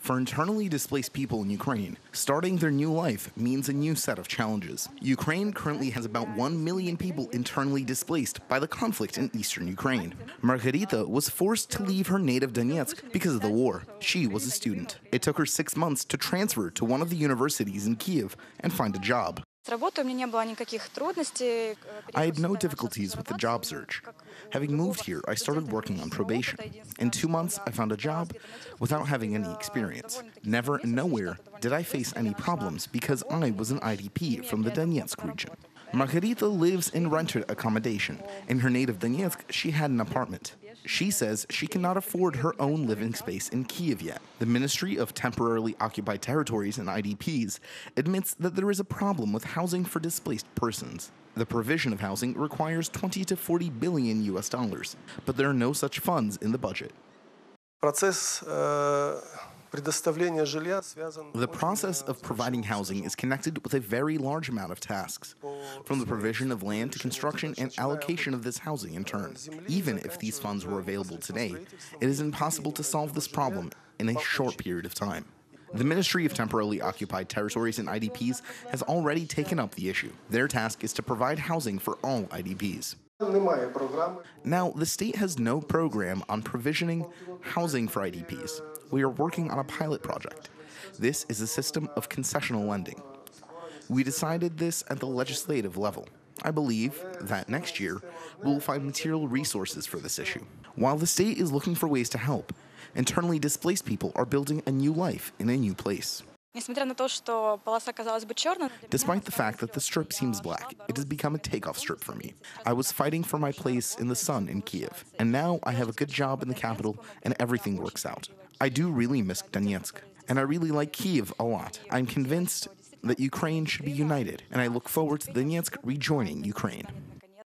For internally displaced people in Ukraine, starting their new life means a new set of challenges. Ukraine currently has about 1 million people internally displaced by the conflict in eastern Ukraine. Margarita was forced to leave her native Donetsk because of the war. She was a student. It took her 6 months to transfer to one of the universities in Kyiv and find a job. I had no difficulties with the job search. Having moved here, I started working on probation. In 2 months, I found a job without having any experience. Never and nowhere did I face any problems because I was an IDP from the Donetsk region. Margarita lives in rented accommodation. In her native Donetsk, she had an apartment. She says she cannot afford her own living space in Kyiv yet. The Ministry of Temporarily Occupied Territories and IDPs admits that there is a problem with housing for displaced persons. The provision of housing requires 20 to 40 billion US dollars, but there are no such funds in the budget. The process of providing housing is connected with a very large amount of tasks, from the provision of land to construction and allocation of this housing in turn. Even if these funds were available today, it is impossible to solve this problem in a short period of time. The Ministry of Temporarily Occupied Territories and IDPs has already taken up the issue. Their task is to provide housing for all IDPs. Now, the state has no program on provisioning housing for IDPs. We are working on a pilot project. This is a system of concessional lending. We decided this at the legislative level. I believe that next year we will find material resources for this issue. While the state is looking for ways to help, internally displaced people are building a new life in a new place. Despite the fact that the strip seems black, it has become a takeoff strip for me. I was fighting for my place in the sun in Kyiv, and now I have a good job in the capital and everything works out. I do really miss Donetsk, and I really like Kyiv a lot. I'm convinced that Ukraine should be united, and I look forward to Donetsk rejoining Ukraine.